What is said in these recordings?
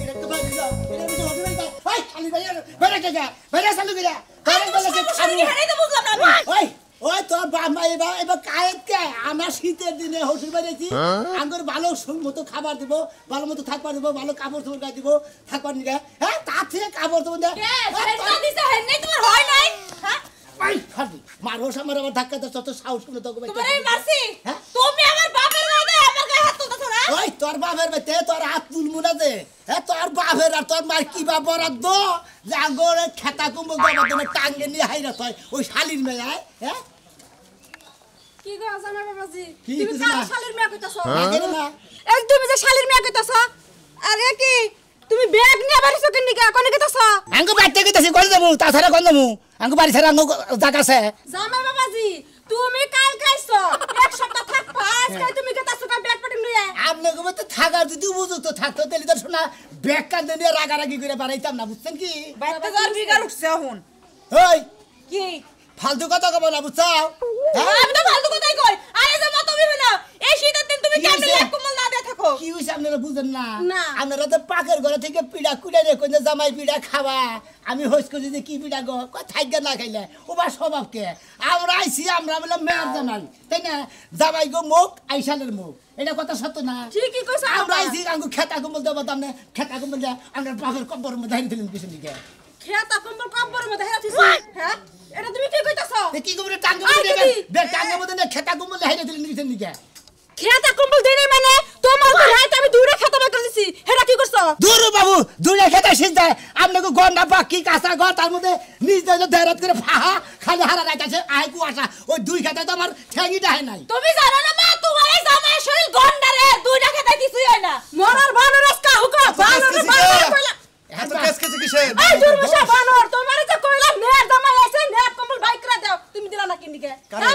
এটা তো ভাই যাও এটা কিছু হবে না ভাই খালি ভাই বেরে কে বেরে চালু করে বেরে বলে যে খালি হেরাই তো বুঝলাম না আমি ওই তোর বাপ মা এবার কায়েত কে আমরা শীতের দিনে শ্বশুর বাড়িছি আঙ্গুর ভালো মতো খাবার দিব ভালো মতো থাকবার দিব ভালো কাপড় চোপড় গায়ে দিব থাকবার নিয়ে হ্যাঁ তার থেকে কাপড় চোপড় দে তোমার হয় নাই হ্যাঁ ভাই খালি মারোস আমার ধাক্কা দাও তত সাহস করে তো তোমার এই মাসি তুমি আমার বাপের গায়ে আমার গায়ে হাত তুলছো না ওই তোর বাপের বেতে তোর হাত তুলমু না দে হ্যাঁ তোর বাপের আর তোর মার কি বা বরাদ্দ যে আঙ্গুর খেতা কুম্বল বাবা তুমি টাঙ্গে নিয়ে হাইরা তুই ওই শালির মেয়ে হ্যাঁ কি গো জামাই বাবাজি তুমি কার শালির মেয়ে কইতাছো না এই তুমি যে শালির মেয়ে কইতাছো আরে কি তুমি ব্যাগ নিয়ে বাড়িছো কেন নিকা কোন কইতাছো আঙ্গু বাইতে কইতাছি কোন যামু তাছাড়া কোন যামু আঙ্গু বাড়ি ছাড়া আঙ্গু জায়গা আছে জামাই বাবাজি তুমি কাল গাইছো এক সপ্তাহ থাকবা আজকে তুমি কইতাছো কা ব্যাগ পটে নিয়ে আপনি কবে তো থাকা যদি বুঝো তো থাকতো তাহলে তো শোনা ব্যাগ কান্দে নিয়ে রাগারাগি করে বাড়াইতাম না বুঝছেন কি বাইতে যার বিগার উঠছে এখন ওই কি ফালতু কথা কব না বুঝছাও আমি তো ফালতু কথাই কই আরে যে মত হইবে না এই শীতের দিন তুমি কেমনে লেপ কম্বল না দিয়ে থাকো কি হইছে আপনারা বুঝেন না না। আপনারা তো পাকের ঘরে থেকে পিড়া কুড়ে রে কইনা জামাই পিড়া খাওয়া আমি হইছ কই যে কি পিড়া গো কই থাইগা না খাইলে ওবা স্বভাবকে আমরা আইছি আমরা বলে মেয়ের জামাই তাই না জামাই গো মুখ আইসালের মুখ এটা কথা সত্য না ঠিকই কইছো আমরা আইছি আঙ্গু খেতা কম্বল দেব দামনে খেতা কম্বল দে আমরা পাকের কব্বর মধ্যে হাইরে দিলেন কিছু দিকে খেতা কম্বল কব্বরের মধ্যে হেরা থিস হ্যাঁ এটা তুমি কি কইতাছো কি কইরে টাঙ্গা মধ্যে বে টাঙ্গা মধ্যে খেতা কম্বল হাইরে দিলেন কিছু দিকে খেতা কম্বল দেই নাই মানে তোমার তো রাত আমি দূরে খেতা বের করে দিছি হেরা কি করছো দূর বাবু দূরে খেতা সিজা আপনাকে গন্ডা বাকি কাঁচা ঘর তার মধ্যে নিজ দিয়ে ধেরাত করে ফাহা খালি হারা রাইতাছে আই কুয়াশা ওই দুই খেতা তো আমার ঠ্যাঙ্গিটা হয় নাই তুমি জানো না মা তোমার এই জামাই শরীর গন্ডারে দুইটা খেতা কিছুই হয় না মরার বানরস কা হুকা বানর কইলা এত কেস কেছে কিসের এই দুর্মুষা বানর তোমারে যে কইলাম মেয়ের জামাই আছে নেট কম্বল বাইক করে দাও তুমি দিলা না কিনদিকে কারে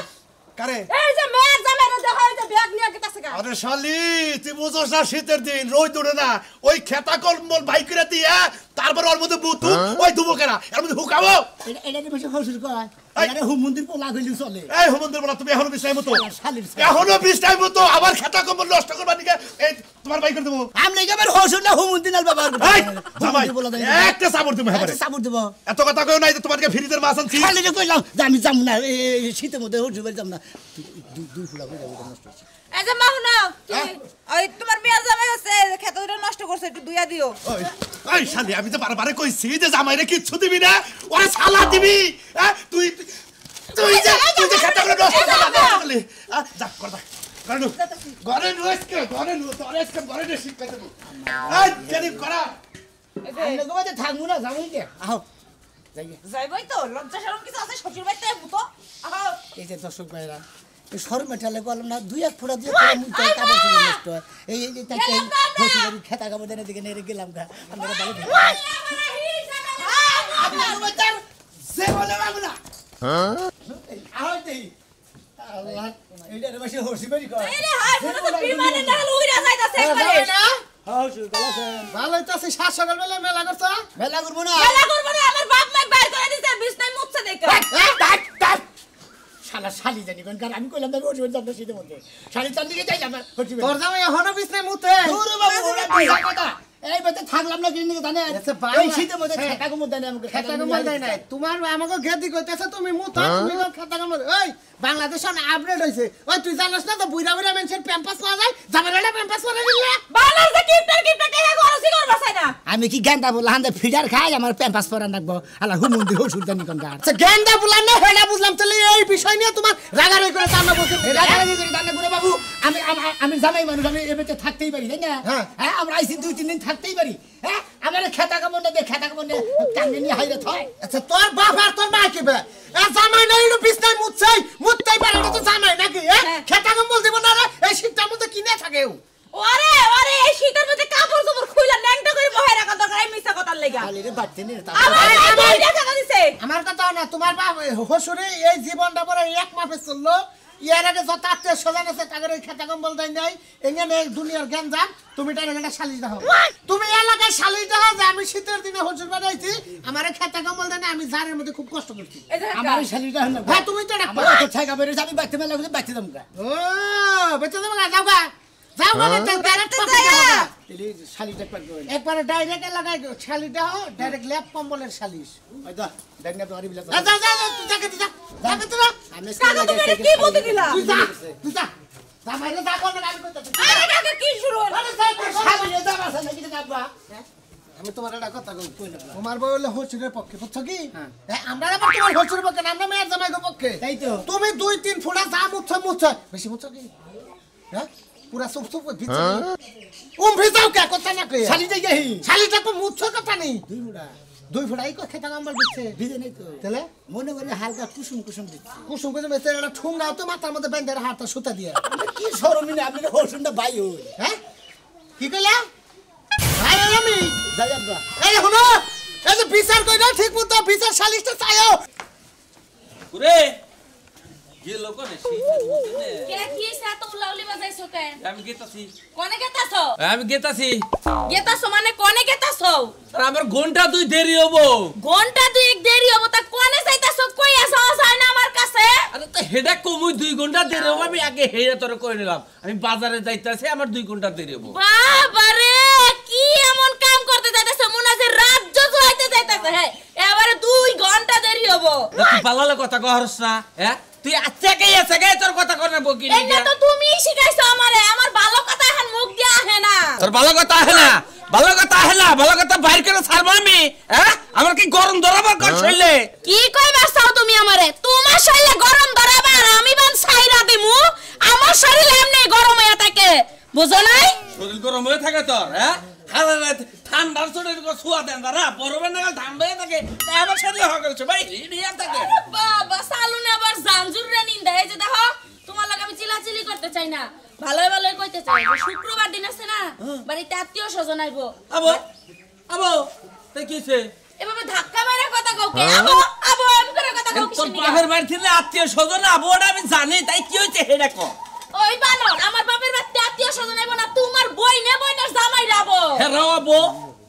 কারে এই যে মেয়ের জামাই রে দেখো এই যে ব্যাগ নিয়ে গেতাছে গা আরে শালি তুই বুঝছ না শীতের দিন রোদ উঠে না ওই খেতা কলমল বাইক করে দিয়ে তারপর ওর মধ্যে বুতু ওই দুবো কেনা এর মধ্যে হুকাবো এটা বসে হসুর কয় এটা হুম মন্দির পোলা কইলি চলে এই হুমন্দির বলা তুমি এখনো বিছাই মতো শালির এখনো বিছাই মতো আবার খেতা কলমল নষ্ট করবা নিকে এই তোমার বাইক করে দেবো আমি একেবারে হসুর না হুম মন্দির নাল বাবা এই জামাই একটা সাবর তুমি হবে সাবুর দেব এত কথা কইও নাই যে তোমাকে ফ্রিজের মাছ আনছি খালি যে কইলাম যে আমি যাম না এই শীতের মধ্যে হসুর বাড়ি যাম না দুই ফুলা কই যাবো নষ্ট হচ্ছে এই যে মাহু নাও ওই তোমার মেয়ের জামাই আছে খেতাটা নষ্ট করছে একটু দুইয়া দিও ওই শালি আমি তো বারবারে কইছি যে জামাইরে কিচ্ছু দিবি না ওরে সালা দিবি হ্যাঁ তুই যে খেতা করে নষ্ট করলি যা কর দা ঘরে নুয়েসকে ঘরে নু তোর আজকে ঘরে নে শিখ পেতে এই জানি করা আমি কবে থাকবো না যাবো কি আহ যাইবই তো লজ্জা শরম কিছু আছে শ্বশুর বাড়িতে মুতো আহা এই যে দর্শক ভাইরা সর মেটালে বললাম না দুই এক ফোঁটা দিয়ে মুইতে কাপড় চোপড় নষ্ট হয় এই যে তাকে হসুর খেতা কাপড় দেনে দিকে নেড়ে গেলাম গা আমরা ভালো আপনার বাচ্চার সে বলে বাবুলা হ্যাঁ আহ দেই আল্লাহ এইটার বসে হসি বাড়ি কর এই রে হাই ফটো তো বিমানে না লইরা যাইতাছে একবারে হসুর গলাছেন ভালো হইতাছে সাত সকাল বেলা মেলা করছ মেলা করবো না মেলা করব না আমার বাপ মা বাইর করে দিছে বিছনায় মুছছে দেখা শালা শালি জানি কোন কারণ আমি কইলাম না হসুর যাব শীতের মধ্যে শালি চান দিকে যাই আমরা হসি তোর জামাই এখনো বিছনায় মুতে দূর বাবু ওরা বিয়া কথা এই বেতে থাকলাম না কিনে জানেন এই শীতের মধ্যে খেতা কম দেন আমাকে খেতা কম্বল দেয় নাই তোমার আমাকে গেদি কইতেছে তুমি মুতা তুমি খেতা কম্বল ওই বাংলাদেশ আপডেট হইছে ওই তুই জানাস না তো বুইরা বুইরা মেনশন প্যাম্পাস পাওয়া যায় জামাইরা প্যাম্পাস পরে দিলে বাংলাদেশে কিপটার টাকা খরচ করবা চাই না আমি কি গেন্দা বললাম হান্দে ফিডার খাই আমার প্যাম্পাস পরা রাখবো আল্লাহ হুমন্দি হসুর জানি কোন গান আচ্ছা গেন্দা বললাম না হেডা বুঝলাম তাহলে এই বিষয় নিয়ে তোমার রাগারাগি করে জানা বলতে রাগারাগি করে জানা করে বাবু আমি আমি জামাই মানুষ আমি এবেতে থাকতেই পারি তাই না হ্যাঁ আমরা আইছি 2-3 দিন থাকতেই পারি হ্যাঁ আমার খেতা কামড় দে খেতা কামড় দে টাঙ্গে নিয়ে হাইরে থয় আচ্ছা তোর বাপ আর তোর মা কি বে এ জামাই নাই এর বিছনায় মুততেই পারে না তো জামাই নাকি খেতা কম্বল দিব না রে এই শীতটার মধ্যে কিনে থাকে ওরে ওরে এই শীতের মধ্যে কাপড় চোপড় খুইলা ন্যাংটা করে বহে রাখা দরকার এই মিছা কথার লাগা খালি রে বাড়তে নে আমার টাকা দিছে আমার কথা না তোমার বাপ হসুরে এই জীবনটা পরে এক মাসে চললো ইয়ার আগে যত আত্মীয় স্বজন আছে তাদের ওই খেতা কম্বল দেয় নাই এখানে দুনিয়ার জ্ঞান যান তুমি তার এখানে সালিশ দাও তুমি এলাকায় সালিশ দাও যে আমি শীতের দিনে হসুর বানাইছি আমার খেতা কম্বল দেয় না আমি জারের মধ্যে খুব কষ্ট করছি আমার শালিটা হল হ্যাঁ তুমি তো আমার তো ছাগা বেরে আমি বাইতে মেলা করে বাইতে দাম গা ও বেঁচে দেবো না যাও গা যাও মানে ডাইরেক্ট এলি শালিটা পাক করে একবারে ডাইরেক্ট লাগাই শালিটা ডাইরেক্ট ল্যাপ কম্বলের শালিশ ওই দা দেখ না তোমার বিলা যা যা তুই যাকে তুই যা যাকে তুই আমি কাকা তুমি কি বলতে দিলা তুই যা যা বাইরে যা কোন আমি কইতাছি আরে কাকা কি শুরু হলো আরে যাই শালি দাম আছে নাকি আব্বা আমি তোমার একটা কথা কই না তোমার বই হলো হচুরের পক্ষে বুঝছো কি আমরা আবার তোমার হচুরের পক্ষে না আমরা মেয়ের জামাইগো পক্ষে তাই তো তুমি 2-3 ফুটা যা মুছ বেশি মুছ কি হ্যাঁ পুরা সব ভিজে ভিজাও কে কথা না কই শালি যাই গই শালিটা তো মুছ কথা নেই দুই ফুটা 2 ফুটাই কো খেতা গাম্বল দিচ্ছে ভিজে নাই তো তাহলে মনে করে হালকা কুসুম কুসুম দিচ্ছে কুসুম করে মেসে একটা ঠুঙ্গাও তো মাথার মধ্যে বেঁধে হাতটা সুতা দিয়ে কি শরমি না আপনি হোসেনটা ভাই হই হ্যাঁ কি কইলা ভাই আমি যাই আব্বা এই হলো এই যে বিচার কই না ঠিক মতো বিচার শালিশটা চাইও ওরে যে লোক রে কে কি সাত উলাউলি বাজাইছো কে আমি গেতাছি কোনে গেতাছো আমি গেতাছি গেতাছো মানে কোনে গেতাছো আর আমার ঘন্টা দুই দেরি হবো ঘন্টা দুই এক দেরি হবো তা কোনে যাইতাছো কই আসো যায় না আমার কাছে আরে তো হেডা কমুই 2 ঘন্টা দেরি হবো আমি আগে হেডা তোরে কই নিলাম আমি বাজারে যাইতাছি আমার 2 ঘন্টা দেরি হবো বাবারে কি এমন কাম করতে যাইতাছো মনে আছে রাজ্য জুড়াইতে যাইতাছে হ্যাঁ এবারে 2 ঘন্টা দেরি হবো তুই পালালে কথা কহরস না হ্যাঁ তুই আচ্ছা কে তোর কথা কর না বকি এই না তো তুমিই শিখাইছো আমারে আমার ভালো কথা এখন মুখ দিয়ে আহে না তোর ভালো কথা আহে না ভালো কথা বাইর করে ছাড়বো আমি হ্যাঁ আমার কি গরম ধরাবার কর শরীরে কি কইবা চাও তুমি আমারে তোমার শরীরে গরম ধরাবা আর আমি বান ছাইরা দিমু আমার শরীরে এমনি গরম হয়ে থাকে বুঝো নাই শরীর গরম হয়ে থাকে তোর হ্যাঁ হালা ঠান্ডার শরীর ছুয়া দেন না বরফের নাগাল ঠান্ডা হয়ে থাকে তাই আমার শরীর হয়ে গেছে ভাই রিয়া থাকে বাবা সালুনে আবার জানজুর রে নিন্দা এই যে দেখো তোমার লাগে আমি চিলাচিলি করতে চাই না ভালোই কইতে চাই শুক্রবার দিন আছে না বাড়িতে আত্মীয় স্বজন আইবো আবো তাই কিছে এভাবে ধাক্কা মেরে কথা কও কে আবো এমন করে কথা কও তোর কিসের বাপের বাড়ি থেকে আত্মীয় স্বজন আবোটা আমি জানি তাই কি হইছে হেডা কো ওই বানর আমার বাপের বাড়িতে আত্মীয় স্বজন আইবো না তোমার বইনের জামাই রাবো হেরাও আবো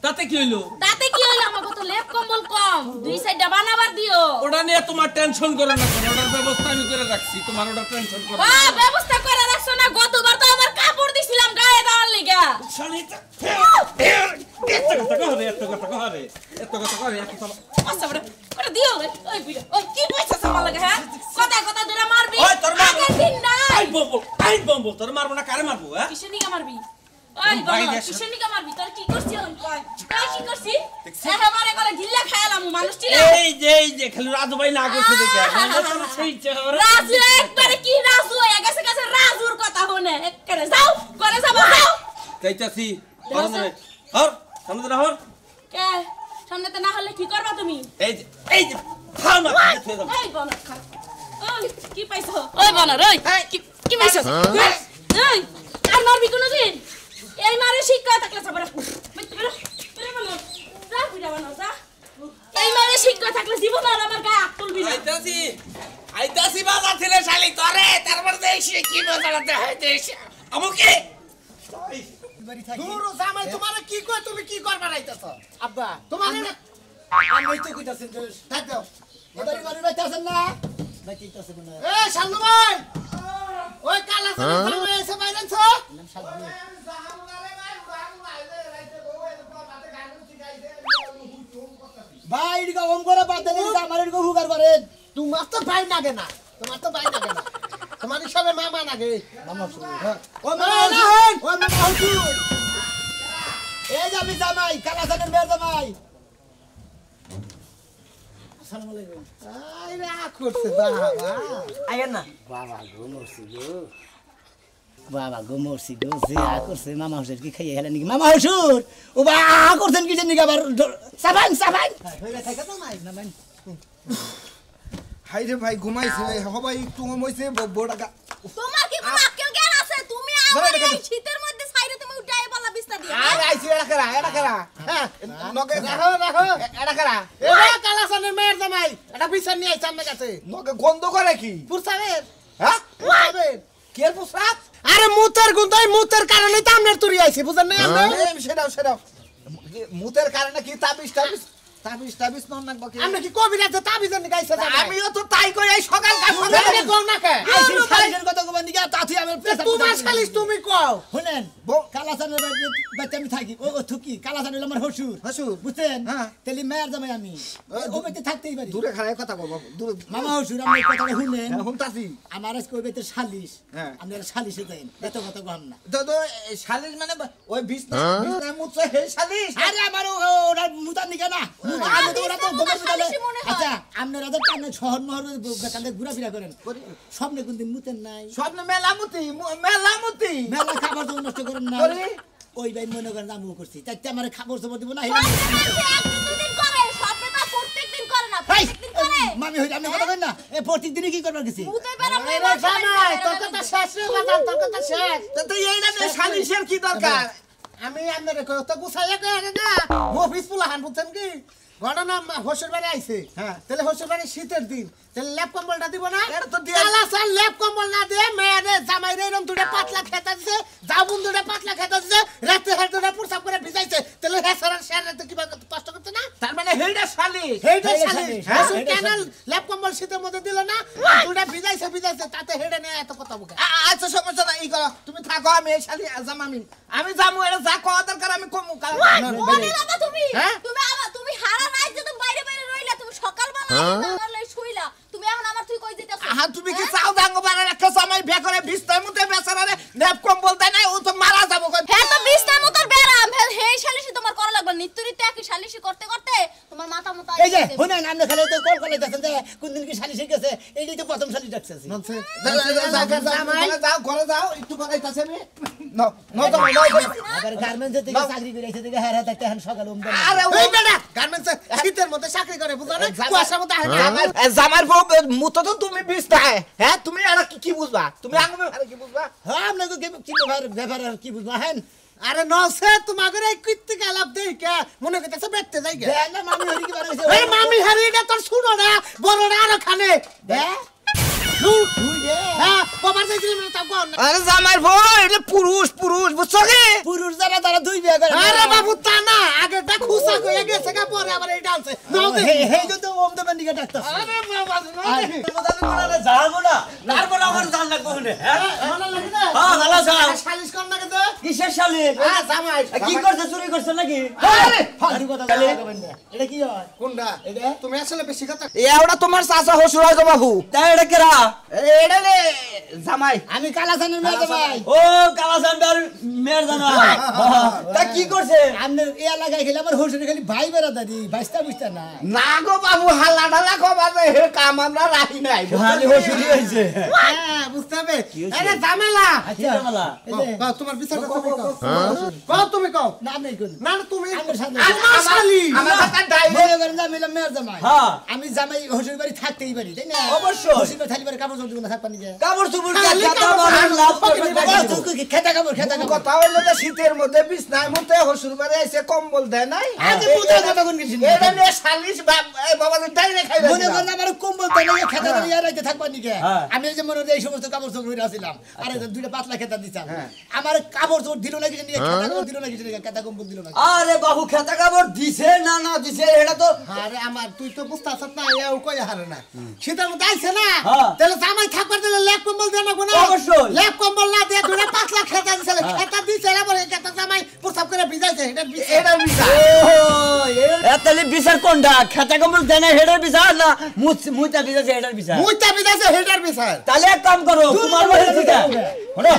তাতে কি হইলো তাতে কি হইলো আমার কত লেপ কম্বল কম দুই সাইডটা বানাবার দিও ওটা নিয়ে তোমার টেনশন করো না ওটার ব্যবস্থা আমি করে রাখছি তোমার ওটা টেনশন করো না ব্যবস্থা করে রাখছো না গতবার তো আমার কাপড় দিছিলাম গায়ে দেওয়ার লাগা শালিটা এত কথা কহরে আচ্ছা বড় ওটা দিও রে ওই বিড়া ওই কি পয়সা সামা লাগে হ্যাঁ কথা ধরে মারবি ওই তোর মা আগের দিন না আই বম্বো তোর মারবো না কারে মারবো হ্যাঁ কিসেনিকা মারবি ওই বাবা কিসেনিকা মারবি তোর কি করছিস কই তুই কি করছিস একেবারে করে গিল্লা খায়ালাম মানুষটি না এই যে খালি রাজু ভাই না করছে দেখে সেই চেহারা রাজু একবারে কি রাজু হয়ে গেছে রাজুর কথা হনে একবারে যাও করে যাও যাইতাছি হর সামনে না হর কে সামনেতে না হলে কি করবা তুমি এই যে খাও না এই বনর খা ওই কি পাইছো ওই বনর ওই কি পাইছো এই আর মারবি কোনদিন এই মারে শিক্ষা থাকলে সবার মিথ্যে বেরো বনর যা বুড়া বনর যা এই মারে শিক্ষা থাকলে জীবন আর আমার গায়ে হাত তুলবি না আইতাছি বাজার থেকে শালি তোরে তারপর দেশে কি বাজারতে হইতেছে আমকে দূর জামাই তোমারে কি কই তুমি কি করবা রাইতাছ আব্বা তোমারে আমি তো কইতাছেন যে থাক দাও এবারে বাড়ি বাইতাছেন না বাইতাছেন না এ শালু ভাই ওই কালা সারা জামাই এসে বাইরেছ নাম সাজবে ভাই এদিকে ওম করে বাদ দেন এদিকে আমার এদিকে হুগার করেন তোমার তো ভাই লাগে না তোমার হিসাবে মামা লাগে মামা ও মামা হুজুর এই যে আমি জামাই কালাসানের মেয়ের জামাই আসসালামু আলাইকুম আই রা করছে বাবা আইয়েন না বাবা গো মরছি গো যে করছে মামা হুজুর কি খাইয়ে হেলেন নাকি মামা হুজুর ও বা করছেন কি জানি আবার সাবান হইরা থাকা তো নাই না ভাই হাই রে ভাই ঘুমাইছে হবাই একটু ঘুমাইছে বড় গা তোমার কি কোনো আক্কেল জ্ঞান আছে তুমি আমার এই শীতের মধ্যে ছাইরে তুমি উঠাই বলা বিস্তার দিয়া আর আইছি এটা করা হ্যাঁ নগে রাখো এটা করা এ কালা সানের মেয়ের জামাই এটা বিচার নিয়ে আইছে আমার কাছে নগে গন্ধ করে কি পুরসাবের হ্যাঁ পুরসাবের কি এর পোশাক আরে মুতের কারণে তো আমনের তুরি আইছি বুঝেন না আমরা সেটাও মুতের কারণে কি তাবিজ তাবিজ নন নাকবা কি আমরা কি কবিরাজে তাবিজ নি গাইছে আমিও তো তাই কই এই সকাল সকালে কও না কে শালিশের কথা কবেন দিকে তাতে আমি তোমার শালিশ তুমি কও শুনেন কালাসানের বাচ্চা আমি থাকি ও থুকি কালাসান হলো আমার হসুর হসুর বুঝছেন হ্যাঁ। তাহলে মেয়ের জামাই আমি ও বেতে থাকতেই পারি দূরে খাড়ায় কথা কব দূরে মামা হসুর আমি কথাটা শুনেন হুনতাছি আমার আজকে ওই বেতে শালিশ হ্যাঁ। আপনারা শালিশে দেন এত কথা কম না তো শালিশ মানে ওই বিছনা মুছে হে শালিশ আরে আমার ওরা মুতার নিকে না আমি তো ওরা তো গোবর মুতালে আচ্ছা আপনারা তো কানে শহর মহর কানে ঘোরাফেরা করেন স্বপ্নে কোনদিন মুতেন নাই স্বপ্ন মেলামতি মেলা খাবার তো নষ্ট করেন না করি। ওই ভাই মনে করেন আমিও করছি তাই আমার খাবার সবর দিব না প্রত্যেকদিন করে স্বপ্নে তো প্রত্যেকদিন করে না ভাই প্রত্যেকদিন করে মামি হইলে আপনি কথা কইন না এই প্রত্যেকদিনই কি করবার গেছি মুতে বেরাম এ জামাই তোর কথা শেষ রে বাজার তোর কথা শেষ তো এইটা শালিশের কি দরকার আমি আপনার তো গুছাইয়া কই আরে না অফিস পোলা হান বুঝছেন কি ঘটনা হসুর বাড়ি আইছে হ্যাঁ। তাহলে হসুর বাড়ি শীতের দিন তাহলে ল্যাপ কম্বলটা দিব না এটা তো দিয়ে- কালাসান ল্যাপ কম্বল না দিয়ে মেয়েরে জামাই রে এরকম দুটো পাতলা খেতা দিছে জাবুন দুটো পাতলা খেতা দিছে রাতে হাত দুটো প্রসাব করে ভিজাইছে তাহলে হেসার শেয়ার রাতে কি কষ্ট করতে না তার মানে হেইটা শালিশ হেইটা হেইটা শালি শালিশ, হসুর হেইটা ক্যানাল শালিশ। ল্যাপ কম্বল শীতের মধ্যে দিল না আর দুটো ভিজাইছে তাতে হেডে নিয়ে এত কথা বকে আচ্ছা সমস্যা নাই ই করো তুমি থাকো আমি এই শালি আমি যামু এটা যা কওয়া দরকার আমি কমু ওরে বাবা তুমি হ্যাঁ? তুমি হারা রাত যে তুমি বাইরে বাইরে রইলা তুমি সকালবেলা আমার লাই শুইলা তুমি এখন আমার তুই কই দিতেছ আহা তুমি কি চাও দাঙ্গ বানার একটা সময় বে করে বিস্তার মধ্যে বেচারারে ন্যাপ কম বলতে নাই ও তো মারা যাবো কই হ্যাঁ তো বিস্তার মতো বেরাম হেই শালিশি তোমার করা লাগবে নিত্যরিতে একই শালিশি করতে করতে তোমার মাথা মতো এই যে শুনেন আপনি খালি তো কল করে দেখেন যে কোন দিন কি শালিশ গেছে এইটাই তো প্রথম শালিশ ডাকতেছি যাও ঘরে যাও একটু বাগাইতাছে আমি নাও নাও তো আবার গার্মেন্টস থেকে চাকরি করে এসে থেকে হ্যাঁ দেখতে হ্যাঁ সকালে আরে ওই বেটা গার্মেন্টস শীতের মধ্যে চাকরি করে বুঝো না কুয়াশার মধ্যে জামার বউ মুতো তো তুমি বিস্তায় হ্যাঁ তুমি এটা কি বুঝবা তুমি আঙ্গুমে আরে কি বুঝবা হ্যাঁ আপনাকে কি ব্যাপার আর কি বুঝবো হ্যাঁ আরে নসে তোমাদের এই কীর্তি গালাপ দেই কে মনে করতেছে বেটতে যাই গে দেখ না মামি হরি কি বানাইছে এই মামি হারিয়ে তোর শুনো না বড়রা আরো খানে দেখ হ্যাঁ বাবার যাইছিলি না তা কোন আরে জামার বউ এটা পুরুষ বুঝছো কি পুরুষ যারা তারা দুই বিয়ে করে আরে বাবু তা না আগে খুসা কই গেছে কা পরে আবার এই ডান্সে নাও দে হেই তো ওম তো বান্ডিকে ডাকতাছে আরে বাবা নাও দে যাবো না তারপর আমার জান লাগবো হুনে হ্যাঁ ভালো লাগে না হ্যাঁ, ভালো যাও। শালিশ কর না কে কিসের শালিশ হ্যাঁ জামাই কি করছে চুরি করছে নাকি আরে ফালতু কথা বলবেন না এটা কি হয় কোনটা এটা তুমি আসলে বেশি কথা এওটা তোমার চাচা হসুর হয় গো বাবু তাই এটা কেরা এটা লে জামাই আমি কালাসানের মেয়ে ভাই ও কালাসান্ডার মেয়ের জানা তা কি করছে আপনার এই এলাকায় খেলে আমার হোসেন খালি ভাই বেড়াদারি বাইস্তা বুঝতা না না গো বাবু হাল্লা ডালা খবর হে কাম আমরা রাখি নাই খালি হসুরি হয়েছে হ্যাঁ বুঝতে হবে আরে জামেলা আচ্ছা মালা এই যে কও তোমার বিচারটা তুমি কও তুমি কও না আপনি কোন না না তুমি আমার সাথে আমার শালি আমার কথা ডাইরে মনে করেন যে আমি হলাম মেয়ের জামাই হ্যাঁ। আমি জামাই হোসেন বাড়ি থাকতেই পারি তাই না অবশ্যই। হোসেন বাড়ি থাকলে কাপড় চোপড় দিব না থাকবা নিজে কাপড় চুপড় খালি খেতা কাপড় বানার চোপড় লাভ পকেটে করবে রাখি নাকি? খেতা কাপড় খেতা কাপড় কথা হইলো যে শীতের মধ্যে বিছনায় মধ্যে হসুর বাড়ি এসে কম্বল দেয় নাই আগে পুতা কথা কোন কিছু এটা নিয়ে শালিশ বাবা ডাইরে খাইবে মনে করেন আমার কম্বল তো নাই খেতা ধরে আর রাইতে থাকবা নিকে হ্যাঁ। আমি এই যে মনে হয় এই সমস্ত কাপড় চোপড় পরে আসিলাম আরে দুইটা পাতলা খেতা দিতাম আমার কাপড় চোপড় দিল না কিছু নিয়ে খেতা কাপড় দিল না কিছু নিয়ে খেতা কম্বল দিল না আরে বাবু খেতা কাপড় দিছে না দিছে এটা তো আরে আমার তুই তো বুঝতে আসছ না এও কই হারে না শীতের মধ্যে আইছে না হ্যাঁ। তাহলে জামাই থাকবার দিলে লেপ কম্বল দেন না কোনা অবশ্যই। লেপ কম্বল না দিয়ে দুটা পাতলা খেতা দিছে খেতা দিছে আবার এই খেতা জামাই প্রসাব করে ভিজাইছে এটা এটা বিচার তাহলে বিচার কোনটা খেতা কাপড় দেয় না হেডের বিচার না মুইতা বিচার হেডের বিচার মুইতা ভিজাইছে হেডার বিচার তাহলে এক কাম করো তোমার বাড়ি থেকে হলো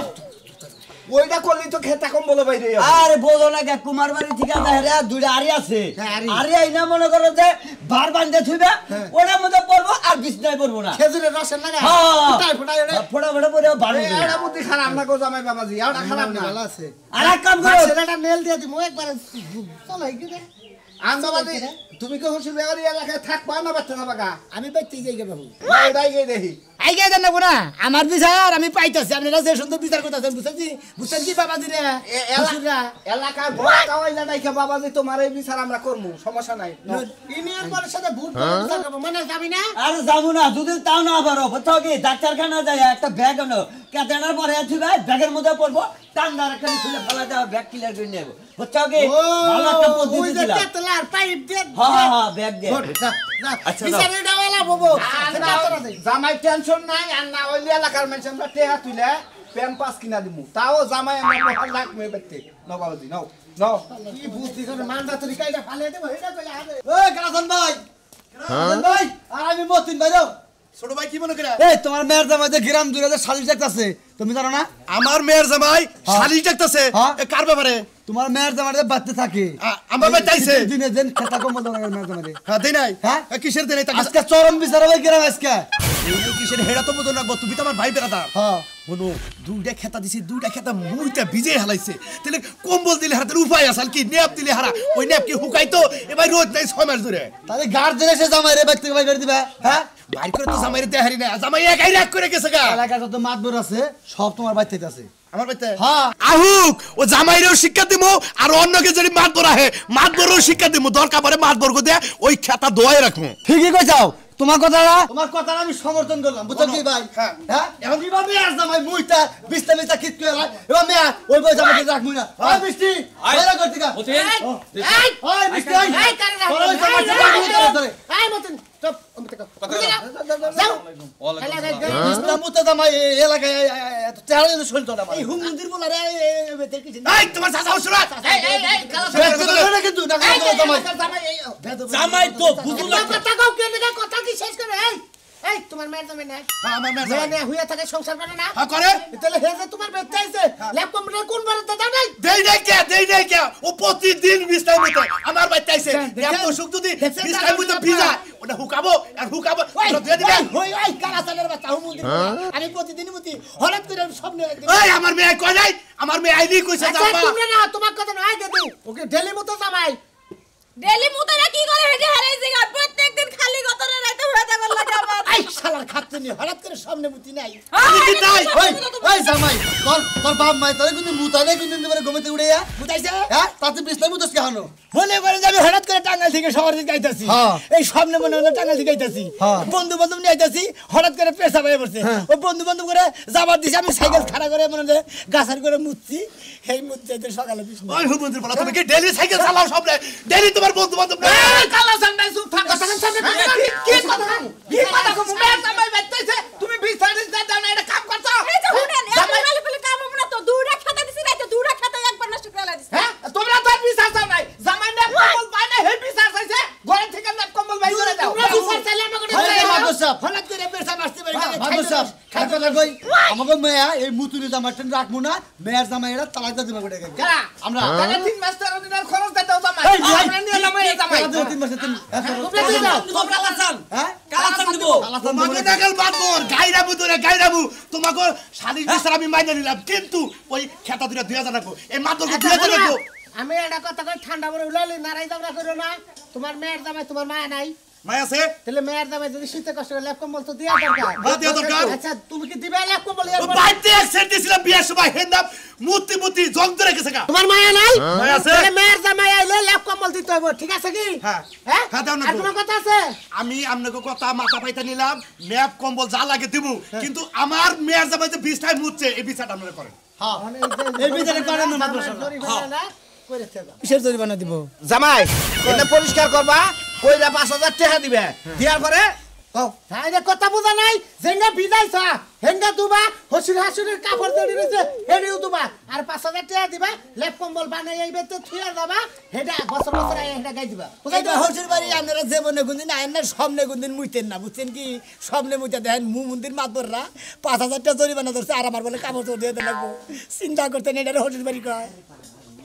ওইটা করলি তো খেতা কম্বল বাইরে আরে বলো না কে কুমার বাড়ি থেকে দেখে দুইটা আরি আছে হ্যাঁ, আরি। আরি আইনা মনে করো যে বার বান্ধে থুইবা ওটার মধ্যে পড়বো আর বিছনায় পড়বো না খেজুরের রসের লাগা হ্যাঁ। ফুটাই ফুটাই ওরে ফোটা ফোটা পরে বার এটা বুদ্ধি খারাপ না গো জামাই বাবাজি এটা খারাপ না ভালো আছে আর এক কাম করো ছেলেটা নেল দিয়ে দিমু একবার চলাই কি রে আন্দাবাদি তুমি কি হসুর বাড়ি এলাকায় থাকবা না বাচ্চা না বাগা আমি পাইতেই যাই গে বাবু ওইটাই গিয়ে দেখি আইগে দেন না আমার বিচার আমি পাইতাছি আপনারা যে সুন্দর বিচার করতেছেন বুঝছেন কি বাবা দিরে হসুররা এলাকার বড় কাওয়াইলা নাইকে বাবাজি তোমার এই বিচার আমরা করমু সমস্যা নাই ইউনিয়ন পরিষদে ভোট বিচার করব মানে যাবি না আর যাবো না যদি তাও না পারো বুঝছো কি ডাক্তারখানা যায় একটা ব্যাগ আনো কেতাটার পরে আছি ভাই ব্যাগের মধ্যে পড়বো টান্ডার একটা খুলে ফেলা যাও ব্যাগ ক্লিয়ার করে নেবো বুঝছো কি ও ভালো একটা ওই পদ্ধতি যে দিলাম তেতলার পাইপ দিয়ে হ্যাঁ ব্যাগ দে আচ্ছা, দাও। বিচারে ডাওয়ালা বাবু জামাই টেনশন নাই আর না হইলে এলাকার মানুষ আমরা টেহা তুলে প্যাম্পাস কিনা দিমু তাও জামাই আমরা মহাল রাখবে ব্যক্তি নবাবজি নাও নাও কি বুদ্ধি করে মান্দা তরি কাইটা ফালে দেব হেটা কই আরে ওই কালাসান ভাই কালাসান ভাই আর আমি মতিন ভাই যাও ছোট ভাই কি মনে করে এই তোমার মেয়ের জামাই যে গ্রাম জুড়ে যে শালিশ দেখতাছে তুমি জানো না আমার মেয়ের জামাই শালি দেখতেছে হ্যাঁ। কার ব্যাপারে তোমার মেয়ের জামাই যে বাড়তে থাকে আমার ভাই চাইছে দিনে দিন খেতা কম বন্ধ করে মেয়ের জামাই হ্যাঁ দেই নাই হ্যাঁ? কিসের দেই নাই আজকে চরম বিচার হবে গ্রাম আজকে কিসের হেডা তো বুঝো না তুমি তো আমার ভাই বেড়াতা হ্যাঁ হনো দুইটা খেতা দিছি দুইটা খেতা মুইটা ভিজে হালাইছে তাহলে কম্বল দিলে হারাতে উপায় আসাল কি নেপ দিলে হারা ওই নেপ কি হুকাইতো এবার রোদ নাই 6 মাস ধরে তাহলে গার্জেন এসে জামাই রে ব্যক্তি ভাই করে দিবা হ্যাঁ বাইর করে তো জামাইরে দেহারি না জামাই একাই রাগ করে গেছে গা এলাকার যত মাতবর আছে সব তোমার বাড়িতে আছে আমার বাইতে হ্যাঁ আহুক ও জামাইরেও শিক্ষা দিমু আর অন্যকে যদি মাতবর আহে মাতবরও শিক্ষা দিমু দরকার পড়ে মাতবরকে দে ওই খেতা দোয়াই রাখমু ঠিকই কইছাও তোমার কথাটা আমি সমর্থন করলাম বুঝছো কি ভাই হ্যাঁ। হ্যাঁ এখন কি ভাবে আর জামাই মুইটা বিস্তা বিস্তা কিত কইলা এবার মেয়া ওই বই জামাইকে রাখমু না ওই বৃষ্টি বাইরে করতে গা মতিন ওই বৃষ্টি ওই এই কারে রাখ ওই জামাইকে রাখমু ধরে এই মতন চুপ অমিতে কর যাও বিস্তা মুতে জামাই এলাকায় চারা দিন শুনতো না এই হুমুন্দির বলারে এই তোমার চাচা হসুরা এই কালা কিন্তু না জামাই জামাই তো বুঝু না কথা কও কে দিকে কথা কি শেষ করে এই তোমার মেয়ের জামাই না হ্যাঁ আমার মেয়ে মেয়ে মেয়ে হইয়া থাকে সংসার করে না হ্যাঁ করে তাহলে হে যে তোমার বেতে আইছে ল্যাপ কম্পিউটার কোন বারে দাও নাই দেই নাই কে ও প্রতিদিন বিস্তার মতো আমার বাইতে আইছে এত সুখ যদি বিস্তার মতো ভিজা ওটা হুকাবো আর হুকাবো দিয়ে দিবেন ওই ওই কালাসানের বাচ্চা হুমুন্দির আমি প্রতিদিনই মুতি হঠাৎ করে সামনে এই আমার মেয়ে কই নাই আমার মেয়ে আইলি কইছে আচ্ছা জামা তোমরা না তোমার কথা নয় দাদু ওকে ডেলি মতো জামাই ডেলি মুতারা কি করে হেডে হারাই জিগা প্রত্যেকদিন খালি গতরে রাইতে হয়ে যাবে লাগে আমার এই শালার খাচ্ছে নি হঠাৎ করে সামনে মুতি নাই কি তাই ওই ওই জামাই তোর বাপ মাই তোর কিন্তু মুতানে কিন্তু দিবারে গমিতে উড়াইয়া মুতাইছে হ্যাঁ তাতে বিস্তা মুতস কেন মনে করে যাবে হঠাৎ করে টাঙ্গাইল থেকে শহর দিকে আইতাছি হ্যাঁ। এই সামনে মনে হলো টাঙ্গাইল থেকে আইতাছি হ্যাঁ। বন্ধু বান্ধব নিয়ে আইতাছি হঠাৎ করে পেশা হয়ে পড়ছে ওই বন্ধু বান্ধব করে যাবার দিছে আমি সাইকেল খাড়া করে মনে হয় গাছার করে মুতছি সেই মুততে সকালে বিষ্ণু ওই হুমুন্দির বলা তুমি কি ডেইলি সাইকেল চালাও সব ডেইলি তোমার বন্ধু বান্ধব এই কালা সান্দাই সুপ থাক কি কথা মেয়ের জামাই বাইতেছে তুমি বিচারিস দাও না এটা কাম করছো এই যে হুনেন এত ভালো ভালো কাম হবে না তো দুইটা খাতা দিছি রাইতে দুইটা খাতা একবার নষ্ট করে দিছি হ্যাঁ তোমরা তো বিচার চাও নাই জামাই না কম্বল পায় না হে বিচার চাইছে ঘরে থেকে না কম্বল বাই করে দাও তোমরা বিচার চাইলে আমাকে এই মাদর সাহেব হঠাৎ করে পেশা আসতে পারে মাদর সাহেব খাইতে লাগই আমাকে মেয়া এই মুতুনি জামাইটা রাখমু না মেয়ার জামাইরা তালাক দিবা বটে কারা আমরা তাহলে 3 মাস 13 দিনের খরচ দাও জামাই এই ভাই, আমরা নিয়ে জামাই জামাই 3 মাসে তুমি তোমরা দিয়ে দাও তোমরা লাসান হ্যাঁ কালাসান দিব তোমাকে নাগাল বাদবর গাইরাবু তোরে গাইরাবু তোমাকে শালির বিচার আমি মাইনে নিলাম কিন্তু ওই খেতা দুটা 2000 রাখো এই মাদরকে 2000 রাখো আমি এটা কথা কই ঠান্ডা করে উলাইলি নারাই দামরা করো না তোমার মেয়ের জামাই তোমার মা নাই মাই আছে তাহলে মেয়ের জামাই যদি শীতে কষ্ট করে ল্যাপ কম্বল তো দিয়া দরকার হ্যাঁ, দেয়া দরকার। আচ্ছা তুমি কি দিবে ল্যাপ কম্বল ও বাইতে সেট দিছিলাম বিয়ার সময় হেন্দাম মুতি জং ধরে গেছে গা তোমার মায়া নাই মাই আছে। তাহলে মেয়ের জামাই আইলে ল্যাপ কম্বল দিতে হবে ঠিক আছে কি হ্যাঁ। হ্যাঁ হ্যাঁ, দাও না আর গো। কোনো কথা আছে আমি আপনাকে কথা মাথা পাইতে নিলাম ম্যাপ কম্বল যা লাগে দিব কিন্তু আমার মেয়ের জামাই যে 20 টাইম মুতছে এই বিচারটা আপনারা করেন হ্যাঁ এই ভিতরে করেন না মাদর সাহেব কিসের জরিমানা দিব জামাই এটা পরিষ্কার করবা কইরা 5000 টাকা দিবে দিয়ার পরে কও তাই যে কথা বুঝা নাই যেঙ্গা বিদাইছা হেঙ্গা দুবা হসুর হাসুরের কাপড় দড়ি রইছে হেডিও দুবা আর 5000 টাকা দিবা লেপ কম্বল বানাই আইবে তো থুয়া যাবা হেডা বছর বছর আই হেডা গাই দিবা এইটা হসুর বাড়ি আপনারা জীবনে কোনদিন আইন না সামনে কোনদিন মুইতেন না বুঝছেন কি সামনে মুইতে দেখেন মন্দির মাতবররা 5000 টাকা জরিমানা ধরছে আর আমার বলে কাপড় চোর দিয়ে লাগবো চিন্তা করতেন এটা হসুর বাড়ি কয়